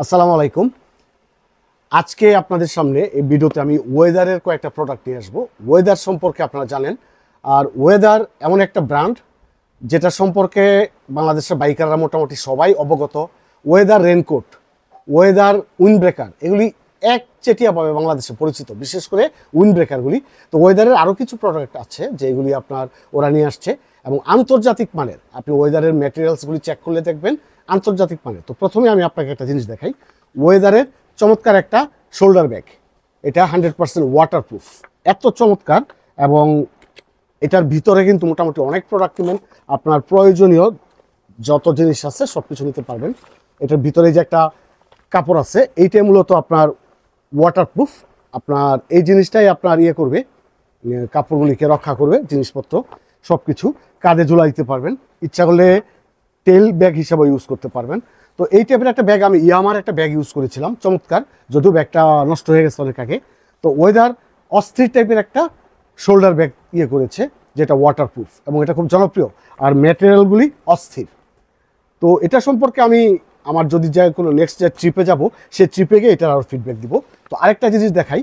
আসসালামু আলাইকুম। আজকে আপনাদের সামনে এই ভিডিওতে আমি ওয়েদারের কয়েকটা প্রোডাক্ট নিয়ে আসবো। ওয়েদার সম্পর্কে আপনারা জানেন, আর ওয়েদার এমন একটা ব্র্যান্ড যেটা সম্পর্কে বাংলাদেশের বাইকাররা মোটামুটি সবাই অবগত। ওয়েদার রেনকোট, ওয়েদার উইন্ডব্রেকার, এগুলি একচেটিয়াভাবে বাংলাদেশে পরিচিত, বিশেষ করে উইন্ডব্রেকারগুলি। তো ওয়েদারের আরও কিছু প্রোডাক্ট আছে যেগুলি আপনার ওরা নিয়ে আসছে এবং আন্তর্জাতিক মানের। আপনি ওয়েদারের ম্যাটেরিয়ালসগুলি চেক করলে দেখবেন আন্তর্জাতিক মানের। তো প্রথমে আমি আপনাকে একটা জিনিস দেখাই, ওয়েদারের চমৎকার একটা শোল্ডার ব্যাগ। এটা 100% ওয়াটারপ্রুফ, এত চমৎকার। এবং এটার ভিতরে কিন্তু মোটামুটি অনেক প্রোডাক্ট নেবেন, আপনার প্রয়োজনীয় যত জিনিস আছে সব কিছু নিতে পারবেন। এটার ভিতরে যে একটা কাপড় আছে, এইটাই মূলত আপনার ওয়াটারপ্রুফ। আপনার এই জিনিসটাই আপনার করবে, কাপড়গুলিকে রক্ষা করবে, জিনিসপত্র সব কিছু কাঁধে ঝুলাইতে পারবেন, ইচ্ছা করলে টেল ব্যাগ হিসাবে ইউজ করতে পারবেন। তো এই টাইপের একটা ব্যাগ আমি ইয়ামার একটা ব্যাগ ইউজ করেছিলাম, চমৎকার, যদিও ব্যাগটা নষ্ট হয়ে গেছে অনেক আগে। তো ওয়েদার অস্থির টাইপের একটা শোল্ডার ব্যাগ করেছে যেটা ওয়াটারপ্রুফ এবং এটা খুব জনপ্রিয়, আর ম্যাটেরিয়ালগুলি অস্থির। তো এটা সম্পর্কে আমি আমার যদি কোনো নেক্সট যে ট্রিপে যাব, সে ট্রিপে গিয়ে এটার আরও ফিডব্যাক দিব। তো আরেকটা জিনিস দেখাই,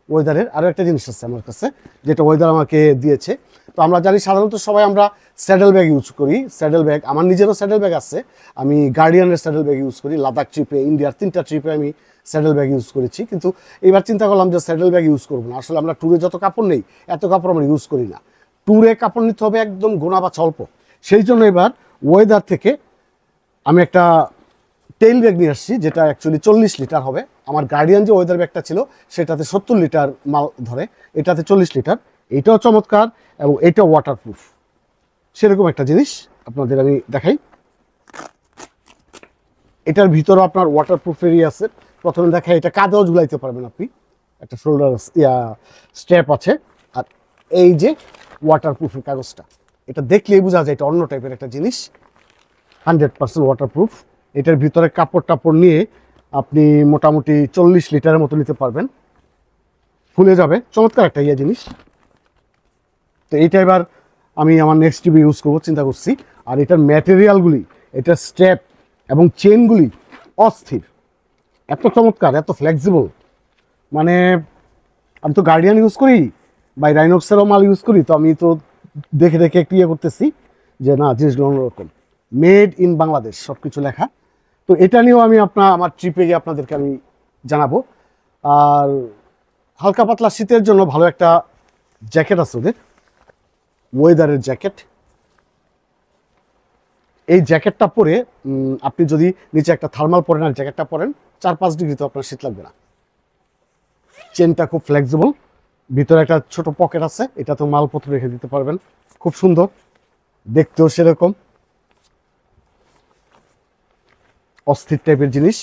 ওয়েদারের আরও একটা জিনিস আছে আমার কাছে যেটা ওয়েদার আমাকে দিয়েছে। তো আমরা জানি সাধারণত সবাই আমরা স্যাডেল ব্যাগ ইউজ করি। স্যাডেল ব্যাগ, আমার নিজেরও স্যাডেল ব্যাগ আছে, আমি গার্ডিয়ানের স্যাডেল ব্যাগ ইউজ করি। লাদাখ ট্রিপে, ইন্ডিয়ার 3টা ট্রিপে আমি স্যাডেল ব্যাগ ইউজ করেছি। কিন্তু এবার চিন্তা করলাম যে স্যাডেল ব্যাগ ইউজ করবো না। আসলে আমরা ট্যুরে যত কাপড় নেই, এত কাপড় আমরা ইউজ করি না। ট্যুরে কাপড় নিতে হবে একদম গোনা বা স্বল্প। সেই জন্য এবার ওয়েদার থেকে আমি একটা টেইল ব্যাগ নিয়ে আসছি, যেটা অ্যাকচুয়ালি 40 লিটার হবে। আমার গার্ডিয়ান যে ওয়েদার ব্যাগটা ছিল সেটাতে 70 লিটার মাল ধরে, এটাতে 40 লিটার। এটাও চমৎকার এবং এটাও ওয়াটারপ্রুফ। সেরকম একটা জিনিস আপনাদের আমি দেখাই। এটার ভিতরে আপনার ওয়াটারপ্রুফেরই আছে। প্রথমে দেখাই, এটা কাঁধেও ঝুলাইতে পারবেন আপনি, একটা শোল্ডার স্ট্র্যাপ আছে। আর এই যে ওয়াটারপ্রুফের কাগজটা, এটা দেখলেই বোঝা যায় এটা অন্য টাইপের একটা জিনিস। 100% ওয়াটারপ্রুফ। এটার ভিতরে কাপড় টাপড় নিয়ে আপনি মোটামুটি 40 লিটারের মতো নিতে পারবেন, ফুলে যাবে। চমৎকার একটা জিনিস। তো এইটা এবার আমি আমার নেক্সট ট্রিপে ইউজ করবো চিন্তা করছি। আর এটার ম্যাটেরিয়ালগুলি, এটার স্ট্র্যাপ এবং চেনগুলি অস্থির, এত চমৎকার, এত ফ্লেক্সিবল। মানে আমি তো গার্ডিয়ান ইউজ করি, বা রাইনক্সেরও মাল ইউজ করি, তো আমি তো দেখে দেখে একটু করতেছি যে না, জিনিসগুলো অন্যরকম, মেড ইন বাংলাদেশ সব কিছু লেখা। তো এটা নিয়েও আমি আমার ট্রিপে গিয়ে আপনাদেরকে আমি জানাবো। আর হালকা পাতলা শীতের জন্য ভালো একটা জ্যাকেট আছে ওদের, ওয়েদারের জ্যাকেট। এই জ্যাকেটটা পরে আপনি যদি নিচে একটা থার্মাল পরেন আর জ্যাকেটটা পরেন, 4-5 ডিগ্রি তো আপনার শীত লাগবে না। চেনটা খুব ফ্লেক্সিবল, ভিতরে একটা ছোট পকেট আছে, এটা তো মালপত্র রেখে দিতে পারবেন। খুব সুন্দর, দেখতেও সেরকম অস্থির টাইপের জিনিস।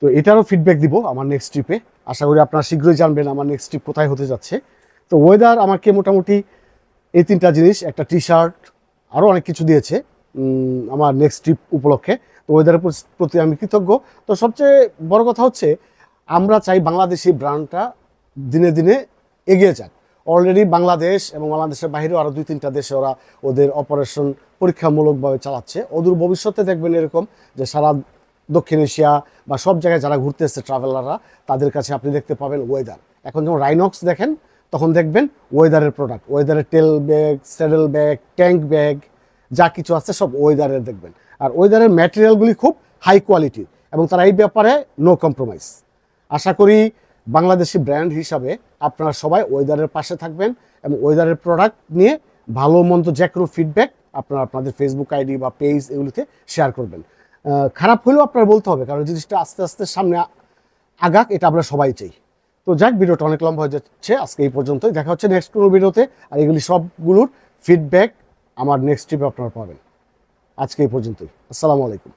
তো এটারও ফিডব্যাক দিব আমার নেক্সট ট্রিপে। আশা করি আপনারা শীঘ্রই জানবেন আমার নেক্সট ট্রিপ কোথায় হতে যাচ্ছে। তো ওয়েদার আমাকে মোটামুটি এই 3টা জিনিস, একটা টি শার্ট, আরও অনেক কিছু দিয়েছে আমার নেক্সট ট্রিপ উপলক্ষে। তো ওয়েদারের প্রতি আমি কৃতজ্ঞ। তো সবচেয়ে বড় কথা হচ্ছে, আমরা চাই বাংলাদেশি ব্র্যান্ডটা দিনে দিনে এগিয়ে যাক। অলরেডি বাংলাদেশ এবং বাংলাদেশের বাইরেও আরও 2-3টা দেশে ওরা ওদের অপারেশন পরীক্ষামূলকভাবে চালাচ্ছে। অদূর ভবিষ্যতে দেখবেন এরকম যে সারা দক্ষিণ এশিয়া বা সব জায়গায় যারা ঘুরতে এসছে ট্রাভেলাররা, তাদের কাছে আপনি দেখতে পাবেন ওয়েদার। এখন যখন রাইনক্স দেখেন, তখন দেখবেন ওয়েদারের প্রোডাক্ট, ওয়েদারের tail bag, saddle bag, tank bag, যা কিছু আছে সব ওয়েদারের দেখবেন। আর ওয়েদারের ম্যাটেরিয়ালগুলি খুব হাই কোয়ালিটির এবং তারা এই ব্যাপারে নো কম্প্রোমাইজ। আশা করি বাংলাদেশি ব্র্যান্ড হিসাবে আপনারা সবাই ওয়েদারের পাশে থাকবেন এবং ওয়েদারের প্রোডাক্ট নিয়ে ভালো মন্দ যে কোনো ফিডব্যাক আপনারা আপনাদের ফেসবুক আইডি বা পেজ এগুলিতে শেয়ার করবেন। খারাপ হলেও আপনারা বলতে হবে, কারণ জিনিসটা আস্তে আস্তে সামনে আগাক, এটা আমরা সবাই চাই। তো যাক, ভিডিওটা অনেক লম্বা হয়ে যাচ্ছে, আজকে এই পর্যন্তই। দেখা হচ্ছে নেক্সট কোনো ভিডিওতে। আর এগুলি সবগুলোর ফিডব্যাক আমার নেক্সট ট্রিপে আপনারা পাবেন। আজকে এই পর্যন্তই। আসসালামু আলাইকুম।